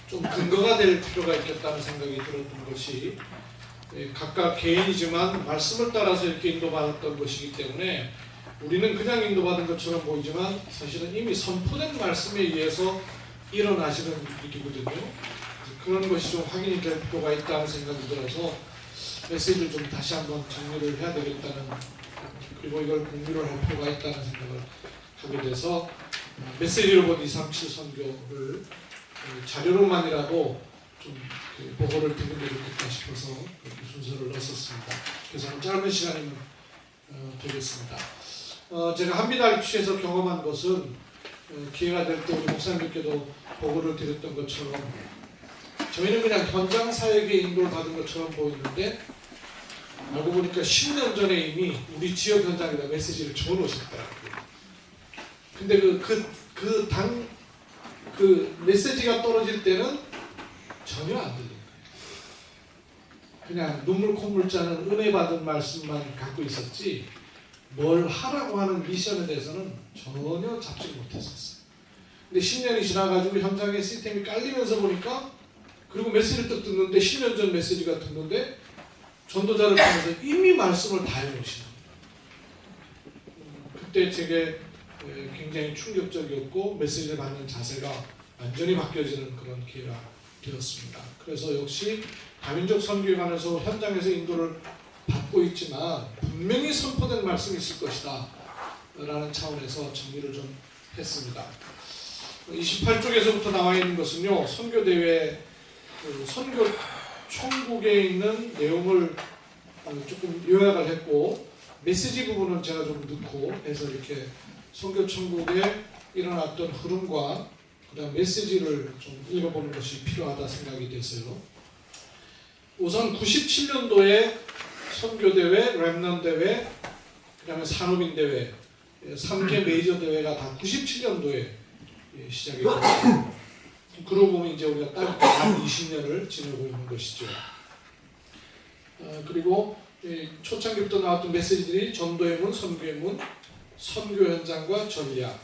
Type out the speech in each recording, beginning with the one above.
좀 근거가 될 필요가 있겠다는 생각이 들었던 것이 각각 개인이지만 말씀을 따라서 이렇게 인도받았던 것이기 때문에 우리는 그냥 인도받은 것처럼 보이지만 사실은 이미 선포된 말씀에 의해서 일어나시는 일이거든요. 그런 것이 좀 확인이 될 필요가 있다는 생각이 들어서 메시지를 좀 다시 한번 정리를 해야 되겠다는, 그리고 이걸 공유를 할 필요가 있다는 생각을 하게 돼서 메시지로 본 237 선교를 자료로만이라도 좀 보고를 드리면 좋겠다 싶어서 그렇게 순서를 넣었습니다. 그래서 짧은 시간이면 되겠습니다. 제가 한빛RPC에서 경험한 것은 기회가 될 때 우리 목사님들께도 보고를 드렸던 것처럼 저희는 그냥 현장 사역에 인도를 받은 것처럼 보였는데 알고 보니까 10년 전에 이미 우리 지역 현장에다 메시지를 적어놓으셨더라고요. 근데 그 메시지가 떨어질 때는 전혀 안 들려요. 그냥 눈물 콧물 짜는 은혜 받은 말씀만 갖고 있었지 뭘 하라고 하는 미션에 대해서는 전혀 잡지 못했었어요. 근데 10년이 지나가지고 현장에 시스템이 깔리면서 보니까, 그리고 메시지를 딱 듣는데 10년 전 메시지가 듣는데 전도자를 통해서 이미 말씀을 다 해놓으시는 거예요. 그때 제게 굉장히 충격적이었고 메시지를 받는 자세가 완전히 바뀌어지는 그런 기회가 되었습니다. 그래서 역시 다민족 선교에 관해서 현장에서 인도를 받고 있지만 분명히 선포된 말씀이 있을 것이다 라는 차원에서 정리를 좀 했습니다. 28쪽에서부터 나와 있는 것은요, 선교대회 선교 총국에 있는 내용을 조금 요약을 했고, 메시지 부분은 제가 좀 넣고 해서 이렇게 선교 총국에 일어났던 흐름과 그다음 메시지를 좀 읽어보는 것이 필요하다 생각이 됐어요. 우선 97년도에 선교대회, 렘넌트 대회, 그 다음에 산업인 대회, 3개 메이저 대회가 다 97년도에 시작이 됐습니다. 그러고 보면 이제 우리가 딱 20년을 지내고 있는 것이죠. 그리고 초창기부터 나왔던 메시지들이 전도의 문, 선교의 문, 선교 현장과 전략,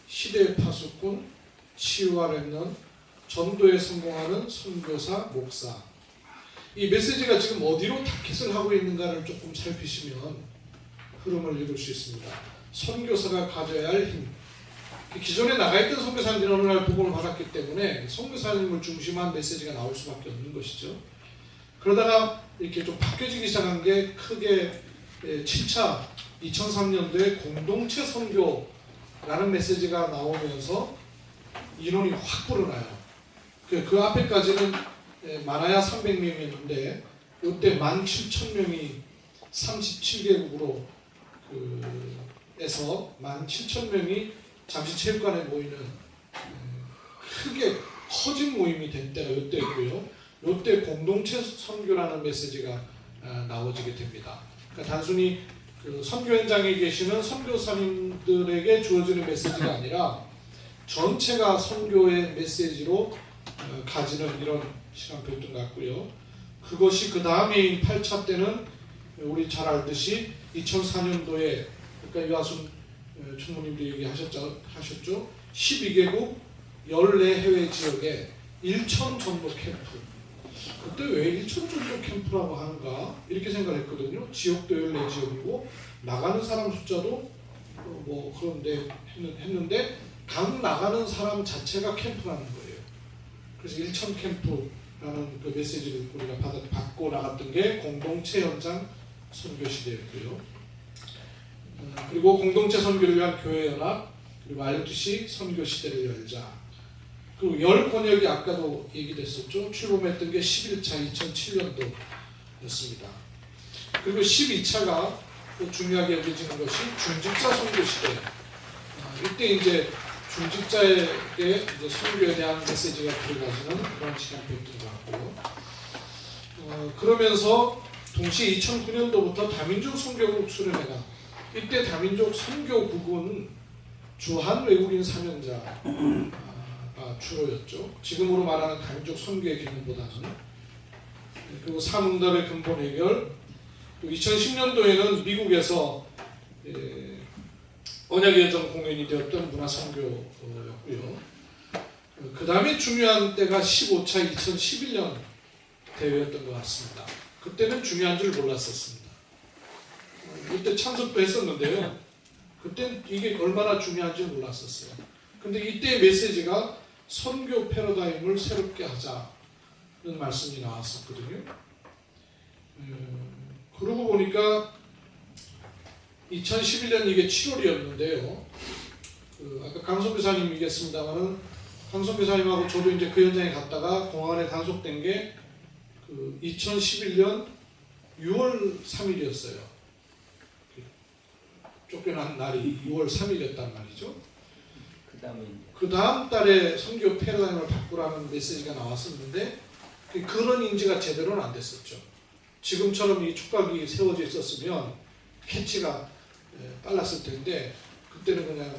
시대의 파수꾼, 치유와 렘넌트, 전도에 성공하는 선교사, 목사. 이 메시지가 지금 어디로 타깃을 하고 있는가를 조금 살피시면 흐름을 읽을 수 있습니다. 선교사가 가져야 할 힘. 기존에 나가있던 선교사님들이 어느 날 복음을 받았기 때문에 선교사님을 중심한 메시지가 나올 수밖에 없는 것이죠. 그러다가 이렇게 좀 바뀌어지기 시작한 게 크게 7차 2003년도에 공동체 선교라는 메시지가 나오면서 인원이 확 불어나요. 그 앞에까지는 많아야 300명이었는데 이때 17,000명이 37개국으로 에서 17,000명이 잠시체육관에 모이는 크게 커진 모임이 된 때가 이때였고요. 이때 공동체 선교라는 메시지가 나오지게 됩니다. 그러니까 단순히 그 선교 현장에 계시는 선교사님들에게 주어지는 메시지가 아니라 전체가 선교의 메시지로 가지는 이런 시간표였던 것 같고요. 그것이 그 다음에인 8차 때는 우리 잘 알듯이 2004년도에 그러니까 이화순 총무님도 얘기하셨죠. 12개국 14해외 지역에 1,000 전도 캠프. 그때 왜 1,000 전도 캠프라고 하는가 이렇게 생각을 했거든요. 지역도 14지역이고 나가는 사람 숫자도 뭐 그런데 했는데 각 나가는 사람 자체가 캠프라는 거예요. 그래서 1,000 캠프라는 그 메시지를 우리가 받고 나갔던 게 공동체 현장 선교 시대였고요. 그리고 공동체 선교를 위한 교회연합, 그리고 알듯이 선교 시대를 열자. 그리고 열 권역이 아까도 얘기됐었죠. 출범했던 게 11차 2007년도였습니다. 그리고 12차가 또 중요하게 여겨지는 것이 중직자 선교 시대. 이때 이제 중직자에게 이제 선교에 대한 메시지가 들어가지는 그런 시간표였던 것 같고요. 그러면서 동시에 2009년도부터 다민족 선교국 수련회가, 이때 다민족 선교국은 주한 외국인 사명자가 주로였죠. 지금으로 말하는 다민족 선교의 개념보다는. 그리고 삼응답의 근본 해결. 2010년도에는 미국에서 언약의 여정 공연이 되었던 문화선교였고요. 그 다음에 중요한 때가 15차 2011년 대회였던 것 같습니다. 그때는 중요한 줄 몰랐었습니다. 그때 참석도 했었는데요. 그때는 이게 얼마나 중요한지 몰랐었어요. 근데 이때 메시지가 선교 패러다임을 새롭게 하자는 말씀이 나왔었거든요. 그러고 보니까 2011년 이게 7월이었는데요. 아까 강성교사님 얘기했습니다만은 강성교사님하고 저도 이제 그 현장에 갔다가 공항에 단속된 게 2011년 6월 3일이었어요. 쫓겨난 날이 6월 3일이었단 말이죠. 그 다음 달에 선교 패러다임을 바꾸라는 메시지가 나왔었는데 그런 인지가 제대로는 안 됐었죠. 지금처럼 이 촉각이 세워져 있었으면 캐치가 빨랐을 텐데 그때는 그냥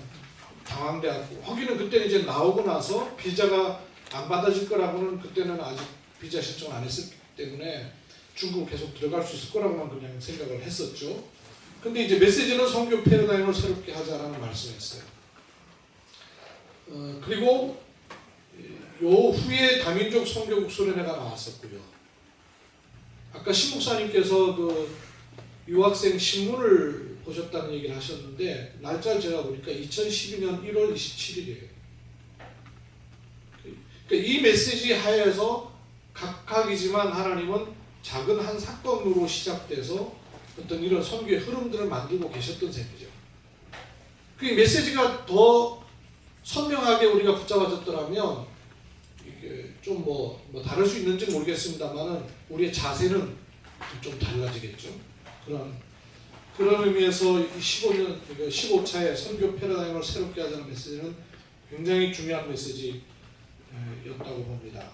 당황돼갖고 하기는 그때는 이제 나오고 나서 비자가 안 받아질 거라고는 그때는 아직 비자 신청을 안 했었기 때문에 중국 계속 들어갈 수 있을 거라고만 그냥 생각을 했었죠. 근데 이제 메시지는 선교 패러다임을 새롭게 하자라는 말씀이었어요. 그리고 요 후에 다민족 선교국 수련회가 나왔었고요. 아까 신목사님께서 그 유학생 신문을 보셨다는 얘기를 하셨는데 날짜를 제가 보니까 2012년 1월 27일이에요. 그러니까 이 메시지 하에서 각각이지만 하나님은 작은 한 사건으로 시작돼서 어떤 이런 선교의 흐름들을 만들고 계셨던 셈이죠. 그 메시지가 더 선명하게 우리가 붙잡아졌더라면 이게 좀 뭐 다를 수 있는지 모르겠습니다만은 우리의 자세는 좀 달라지겠죠. 그런 의미에서 15차의 선교 패러다임을 새롭게 하자는 메시지는 굉장히 중요한 메시지였다고 봅니다.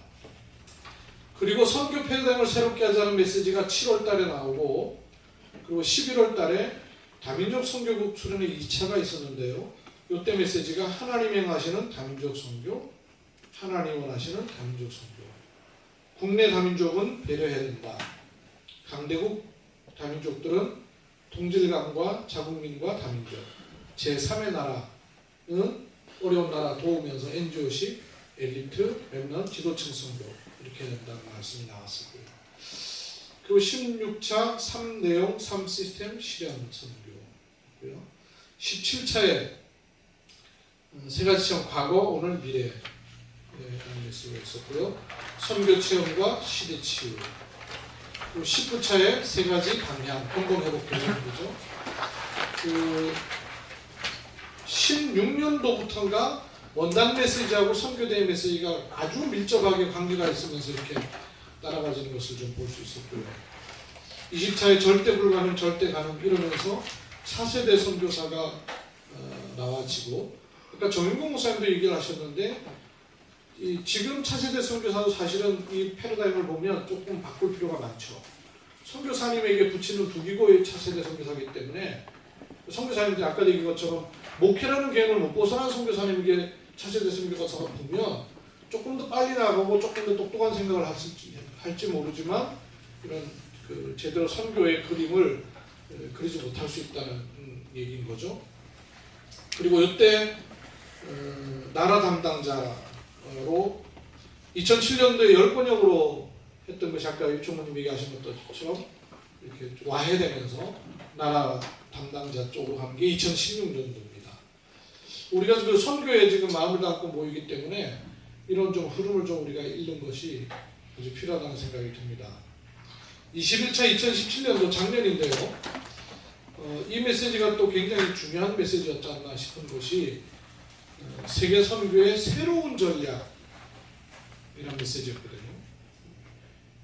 그리고 선교 패러다임을 새롭게 하자는 메시지가 7월 달에 나오고 그리고 11월 달에 다민족 선교국 수련회 2차가 있었는데요. 이때 메시지가 하나님이 행하시는 다민족 선교, 하나님 원하시는 다민족 선교. 국내 다민족은 배려해야 된다. 강대국 다민족들은 동질감과 자국민과 다민족. 제3의 나라는 어려운 나라 도우면서 NGO식, 엘리트, 렘넌트, 지도층 선교 이렇게 된다는 말씀이 나왔었고요. 그리고 16차 3내용 3시스템 실현 선교고요. 17차에 세 가지 체험 과거, 오늘, 미래 라는 메시지가 있었고요. 선교 체험과 시대 치유. 그리고 19차에 세 가지 방향, 공동회복 교정이죠. 16년도부터인가 원단 메시지하고 선교대의 메시지가 아주 밀접하게 관계가 있으면서 이렇게 따라가지는 것을 좀 볼 수 있었고요. 20차에 절대 불가능, 절대 가능 이러면서 차세대 선교사가 나와지고, 그러니까 정인공 목사님도 얘기를 하셨는데 지금 차세대 선교사도 사실은 이 패러다임을 보면 조금 바꿀 필요가 많죠. 선교사님에게 붙이는 두 기고의 차세대 선교사이기 때문에 선교사님들이 아까 얘기한 것처럼 목회라는 개념을 못 벗어난 선교사님에게 차세대 선교사가 보면 조금 더 빨리 나가고 조금 더 똑똑한 생각을 할지 모르지만 이런 제대로 선교의 그림을 그리지 못할 수 있다는 얘기인 거죠. 그리고 이때 나라 담당자로 2007년도에 10번역으로 했던 것이 아까 유총무님 얘기하신 것처럼 이렇게 와해되면서 나라 담당자 쪽으로 간 게 2016년도입니다. 우리가 그 선교에 지금 마음을 담고 모이기 때문에 이런 좀 흐름을 좀 우리가 읽는 것이 아주 필요하다는 생각이 듭니다. 21차 2017년도 작년인데요. 이 메시지가 또 굉장히 중요한 메시지였지 않나 싶은 것이 세계 선교의 새로운 전략이라는 메시지였거든요.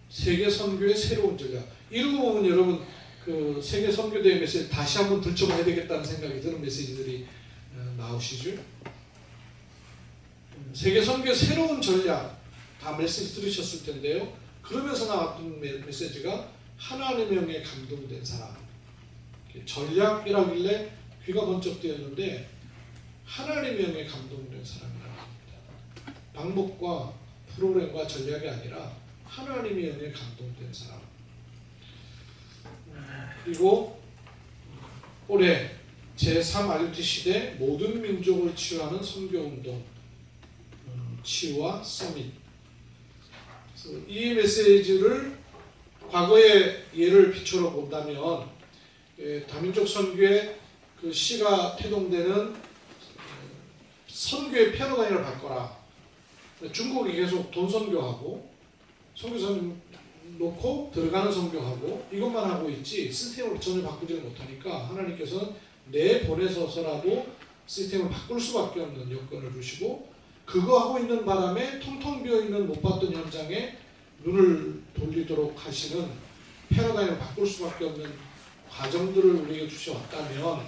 세계 선교의 새로운 전략. 이러고 보면 여러분 그 세계 선교대의 메시지 다시 한번 들춰봐야 되겠다는 생각이 드는 메시지들이 나오시죠. 세계 선교의 새로운 전략 다 메시지 들으셨을 텐데요. 그러면서 나왔던 메시지가 하나님의 영에 감동된 사람. 전략이라길래 귀가 번쩍 뜨였는데 하나님의 영에 감동된 사람이라고 합니다. 방법과 프로그램과 전략이 아니라 하나님의 영에 감동된 사람. 그리고 올해 제3 RUT 시대 모든 민족을 치유하는 선교운동 치유와 서밋. 그래서 이 메시지를 과거의 예를 비춰서 본다면 다민족 선교의 그 시가 태동되는 선교의 패러다임을 바꿔라. 중국이 계속 돈 선교하고 선교사님 놓고 들어가는 선교하고 이것만 하고 있지 시스템을 전혀 바꾸지를 못하니까 하나님께서는 내보내서서라도 시스템을 바꿀 수밖에 없는 여건을 주시고 그거 하고 있는 바람에 텅텅 비어있는 못 봤던 현장에 눈을 돌리도록 하시는 패러다임을 바꿀 수밖에 없는 과정들을 우리에게 주셔왔다면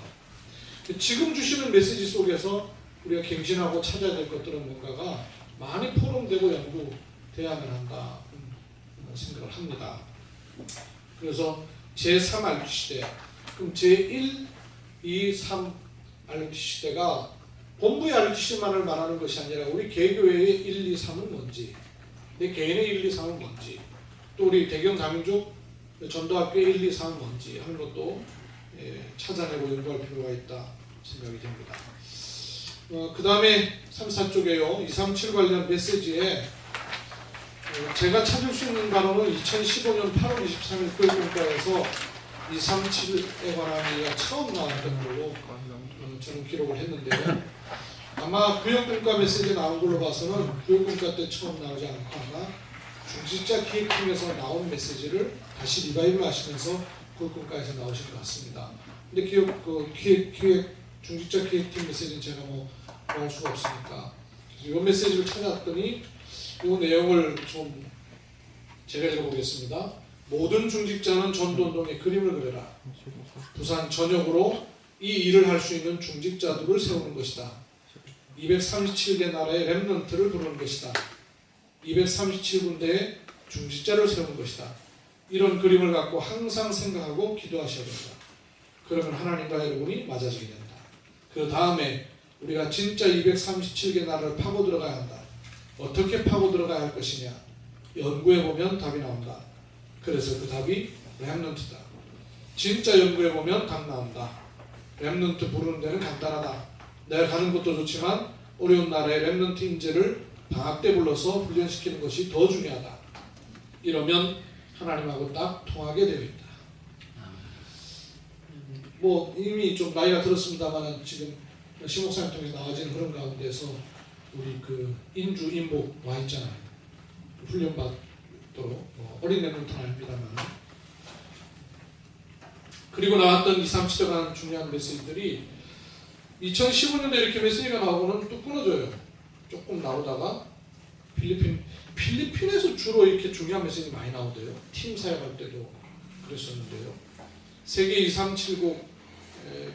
지금 주시는 메시지 속에서 우리가 갱신하고 찾아야 될 것들은 뭔가가 많이 포럼되고 연구돼야만 한다 생각을 합니다. 그래서 제3 RUT 시대, 그럼 제1, 2, 3 RUT 시대가 본부의 RUT 시대만을 말하는 것이 아니라 우리 개교회의 1, 2, 3은 뭔지, 내 개인의 1, 2, 3은 뭔지, 또 우리 대경 다민족 전도학교의 1, 2, 3은 뭔지 하는 것도 찾아내고 연구할 필요가 있다 생각이 됩니다. 그 다음에 3, 4쪽에요. 2, 3, 7 관련 메시지에 제가 찾을 수 있는 바로는 2015년 8월 23일 교육공과에서 2, 3, 7에 관한 얘기가 처음 나왔던 걸로 저는 기록을 했는데요. 아마 교육공과 메시지 나온 걸로 봐서는 교육공과 때 처음 나오지 않고 아마 중직자 기획팀에서 나온 메시지를 다시 리바이벌 하시면서 교육공과에서 나오신 것 같습니다. 근데 기획 중직자 기획팀 메시지는 제가 뭐 할 수가 없으니까 이 메시지를 찾았더니 이 내용을 좀 제가 읽어보겠습니다. 모든 중직자는 전도운동의 그림을 그려라. 부산 전역으로 이 일을 할 수 있는 중직자들을 세우는 것이다. 237개 나라의 렘넌트를 부르는 것이다. 237군데의 중직자를 세우는 것이다. 이런 그림을 갖고 항상 생각하고 기도하셔야 된다. 그러면 하나님과 여러분이 맞아지게 된다. 그 다음에 우리가 진짜 237개 나라를 파고 들어가야 한다. 어떻게 파고 들어가야 할 것이냐. 연구해보면 답이 나온다. 그래서 그 답이 렘넌트다. 진짜 연구해보면 답 나온다. 렘넌트 부르는 데는 간단하다. 내가 가는 것도 좋지만 어려운 나라의 렘넌트 인재를 방학 때 불러서 훈련시키는 것이 더 중요하다. 이러면 하나님하고 딱 통하게 되어 있다. 뭐 이미 좀 나이가 들었습니다만 지금 시목사님 통해서 나와진 그런 가운데서 우리 그 인주 인복 와 있잖아요. 훈련받도록 어린 렘넌트는 아닙니다만 그리고 나왔던 2, 3, 7에 관한 중요한 메시지들이 2015년에 이렇게 메시지가 나오고는 또 끊어져요. 조금 나오다가 필리핀에서 주로 이렇게 중요한 메시지 많이 나오대요. 팀 사역할 때도 그랬었는데요. 세계 2, 3, 7국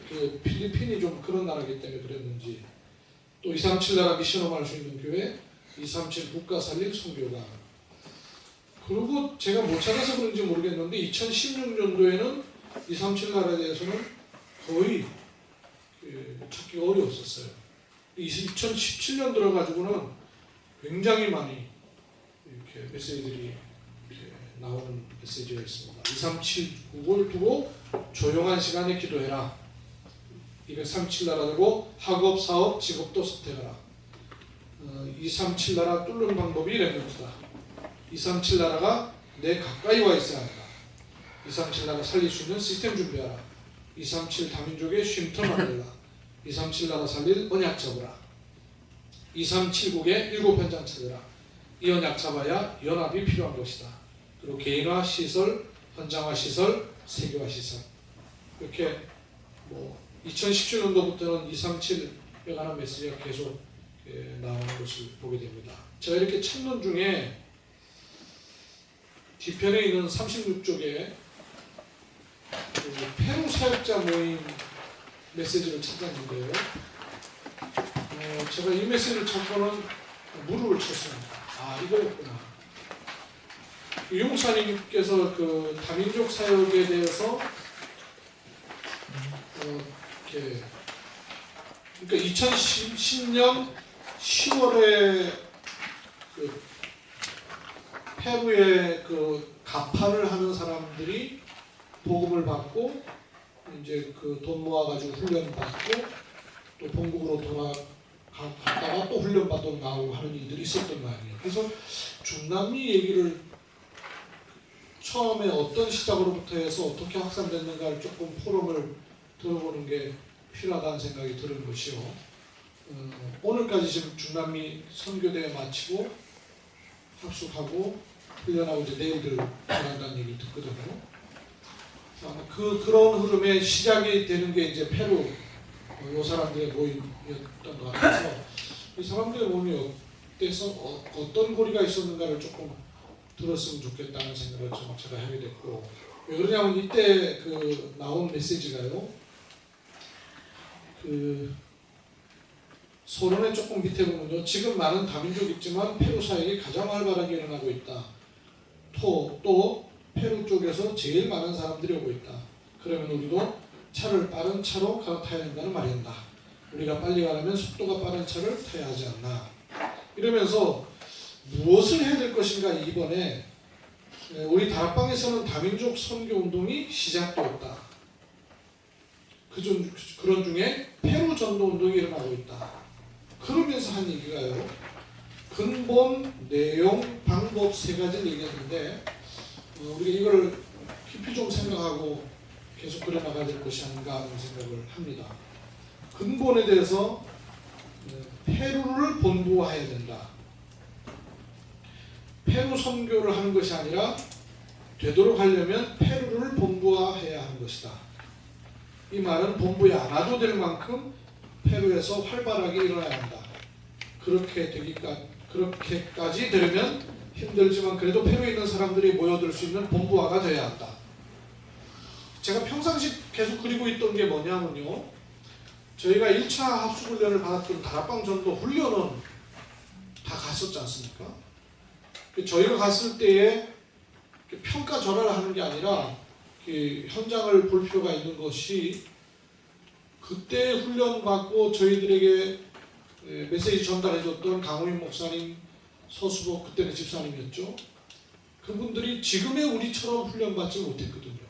그 필리핀이 좀 그런 나라이기 때문에 그랬는지 또 2, 3, 7 나라 미션홈 할 수 있는 교회 2, 3, 7 국가 살릴 선교가 그리고 제가 못 찾아서 그런지 모르겠는데 2016년도에는 2, 3, 7 나라에 대해서는 거의 찾기가 어려웠었어요. 2017년 들어가지고는 굉장히 많이 이렇게 메시지들이 이렇게 나오는 메시지가 있습니다. 2, 3, 7 국을 두고 조용한 시간에 기도해라. 237 나라 두고 학업, 사업, 직업도 선택하라. 237 나라 뚫는 방법이 렘넌트다. 237 나라가 내 가까이 와 있어야 한다. 237 나라 살릴 수 있는 시스템 준비하라. 237 다민족의 쉼터 만들라. 237 나라 살릴 언약 잡으라. 237국의 7현장 찾으라. 이 언약 잡아야 연합이 필요한 것이다. 그리고 개인화 시설, 현장화 시설, 세계화 시설. 이렇게 뭐 2017년도부터는 237에 관한 메시지가 계속 나오는 것을 보게 됩니다. 제가 이렇게 찾는 중에 뒤편에 있는 36쪽에 페루 사역자 모임 메시지를 찾았는데요. 제가 이 메시지를 찾고는 무릎을 쳤습니다. 아, 이거였구나. 유목사님께서 그 다민족 사역에 대해서 이렇게 그러니까 2010년 10월에 그 페루의 그 가판을 하는 사람들이 복음을 받고 이제 그 돈 모아가지고 훈련 받고 또 본국으로 갔다가 또 훈련받으러 나오고 하는 일들이 있었던 거 아니에요. 그래서 중남미 얘기를 처음에 어떤 시작으로부터 해서 어떻게 확산됐는가를 조금 포럼을 들어보는 게 필요하다는 생각이 드는 것이요. 오늘까지 지금 중남미 선교대회 마치고 합숙하고 훈련하고 이제 내일들 나간다는 얘기를 듣거든요. 그런 흐름의 시작이 되는 게 이제 페루 이 사람들의 모임이었던 것 같아서 이 사람들의 모임이 어때서 어떤 고리가 있었는가를 조금 들었으면 좋겠다는 생각을 좀 제가 하게 됐고, 왜 그러냐면 이때 그 나온 메시지가요, 그 소론의 조금 밑에 보면요, 지금 많은 다민족이 있지만 페루 사역이 가장 활발하게 일어나고 있다. 또 페루 쪽에서 제일 많은 사람들이 오고 있다. 그러면 우리도 차를 빠른 차로 갈아타야 한다는 말이다. 우리가 빨리 가려면 속도가 빠른 차를 타야 하지 않나. 이러면서 무엇을 해야 될 것인가. 이번에 우리 다락방에서는 다민족 선교 운동이 시작되었다. 그런 중에 페루 전도 운동이 일어나고 있다. 그러면서 한 얘기가요, 근본, 내용, 방법 세 가지를 얘기했는데 우리가 이걸 깊이 좀 생각하고 계속 그려나가야 될 것이 아닌가 하는 생각을 합니다. 근본에 대해서 페루를 본부화해야 된다. 페루 선교를 하는 것이 아니라 되도록 하려면 페루를 본부화해야 하는 것이다. 이 말은 본부에 안 와도 될 만큼 페루에서 활발하게 일어나야 한다. 그렇게까지 되려면 힘들지만 그래도 페루에 있는 사람들이 모여들 수 있는 본부화가 돼야 한다. 제가 평상시 계속 그리고 있던 게 뭐냐면요, 저희가 1차 합숙훈련을 받았던 다락방 전도 훈련은 다 갔었지 않습니까? 저희가 갔을 때에 평가절하를 하는 게 아니라 현장을 볼 필요가 있는 것이, 그때 훈련받고 저희들에게 메시지 전달해줬던 강호인 목사님, 서수복 그때는 집사님이었죠. 그분들이 지금의 우리처럼 훈련받지 못했거든요.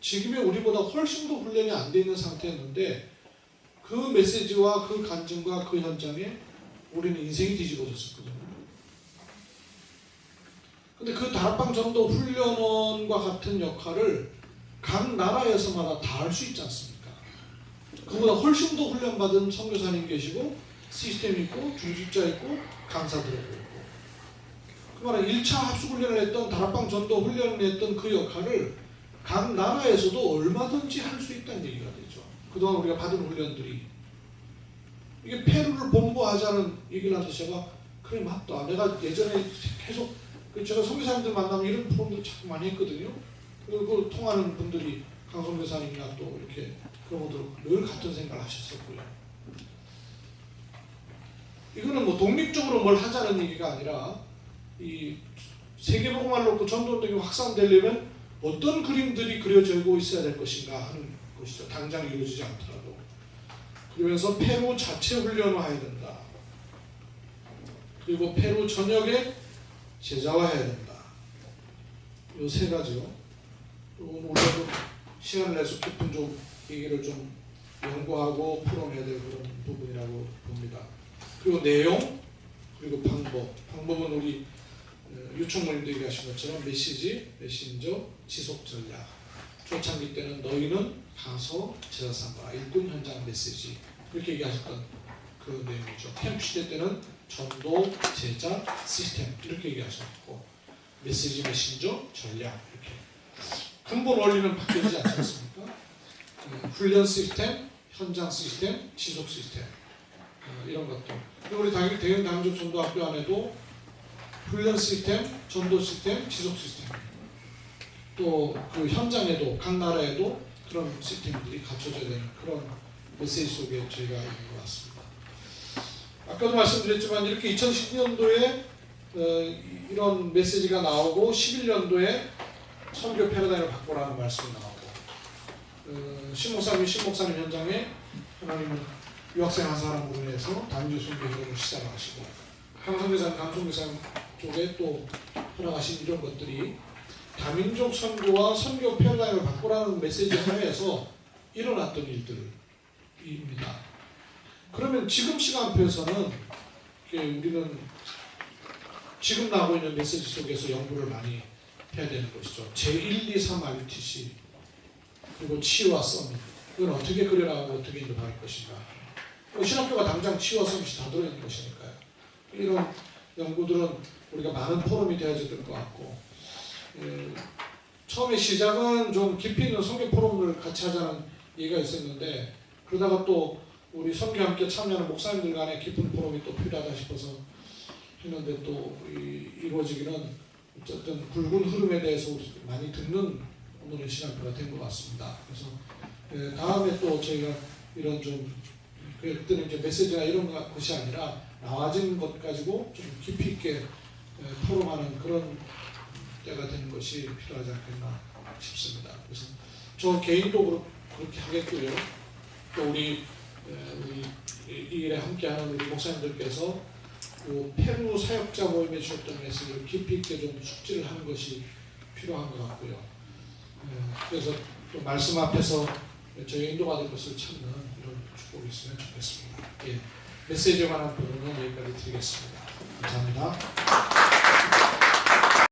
지금의 우리보다 훨씬 더 훈련이 안 돼 있는 상태였는데 그 메시지와 그 간증과 그 현장에 우리는 인생이 뒤집어졌었거든요. 근데 그 다락방 전도 훈련원과 같은 역할을 각 나라에서마다 다 할 수 있지 않습니까? 그보다 훨씬 더 훈련받은 선교사님 계시고 시스템이 있고 중직자 있고 강사들이 있고, 그 말은 1차 합숙훈련을 했던 다락방 전도 훈련을 했던 그 역할을 각 나라에서도 얼마든지 할 수 있다는 얘기가 되죠. 그동안 우리가 받은 훈련들이. 이게 페루를 본부하자는 얘기를 하면서 제가 그래 맞다. 내가 예전에 계속 제가 선교사님들 만나면 이런 프로그램들 자꾸 많이 했거든요. 그리고 통하는 분들이 강선교사님이나 또 이렇게 그런 것들 늘 같은 생각을 하셨었고요. 이거는 뭐 독립적으로 뭘 하자는 얘기가 아니라 이 세계복음화를 놓고 전도운동이 확산되려면 어떤 그림들이 그려지고 있어야 될 것인가 하는 것이죠. 당장 이루어지지 않더라도. 그러면서 페루 자체 훈련화해야 된다. 그리고 페루 전역에 제자화해야 된다. 이 세 가지요. 우리도 시간을 내서 깊은 좀 얘기를 좀 연구하고 풀어내야 될 그런 부분이라고 봅니다. 그리고 내용, 그리고 방법. 방법은 우리 유총모님도 얘기하신 것처럼 메시지, 메신저, 지속 전략. 초창기 때는 너희는 가서 제자 삼아라. 일꾼 현장 메시지. 이렇게 얘기하셨던 그 내용이죠. 캠프 시대 때는 전도, 제자, 시스템 이렇게 얘기하셨고, 메시지, 메신저, 전략 이렇게. 근본 원리는 바뀌지 않지 않습니까? 훈련 시스템, 현장 시스템, 지속 시스템 이런 것들. 우리 대형 다민족 전도학교 안에도 훈련 시스템, 전도 시스템, 지속 시스템, 또 그 현장에도 각 나라에도 그런 시스템들이 갖춰져야 되는 그런 메시지 속에 저희가 있는 것 같습니다. 아까도 말씀드렸지만 이렇게 2010년도에 이런 메시지가 나오고 11년도에 선교 패러다임을 바꾸라는 말씀이 나오고, 신목사님 현장에 하나님은 유학생 한 사람으로 인해서 다민족 선교 운동을 시작하시고, 강성교사님 쪽에 또 허락하신 이런 것들이 다민족 선교와 선교 패러다임을 바꾸라는 메시지 하에서 일어났던 일들입니다. 그러면 지금 시간표에서는 우리는 지금 나오고 있는 메시지 속에서 연구를 많이 해야 되는 것이죠. 제1, 2, 3 RUTC 그리고 치유와 서밋 이건 어떻게 그려나가고 어떻게 인도할 것인가. 신학교가 당장 치유와 서밋이 다 들어있는 것이니까요. 이런 연구들은 우리가 많은 포럼이 되어야 될 것 같고 처음에 시작은 좀 깊이 있는 선교 포럼을 같이 하자는 얘기가 있었는데 그러다가 또 우리 선교 함께 참여하는 목사님들 간에 깊은 포럼이 또 필요하다 싶어서 했는데 또 이루어지기는 어쨌든 굵은 흐름에 대해서 많이 듣는 오늘의 신학교가 된 것 같습니다. 그래서 다음에 또 저희가 이런 좀 그때는 이제 메시지나 이런 것이 아니라 나와진 것 가지고 좀 깊이 있게 토론하는 그런 때가 되는 것이 필요하지 않겠나 싶습니다. 그래서 저 개인도 그렇게 하겠고요. 또 우리 이 일에 함께하는 우리 목사님들께서 그 페루 사역자 모임에 주셨던 메시지를 깊이 있게 좀 숙지를 하는 것이 필요한 것 같고요. 그래서 또 말씀 앞에서 저희 인도받을 것을 찾는 이런 축복이 있으면 좋겠습니다. 메시지에 관한 부분은 여기까지 드리겠습니다. 감사합니다.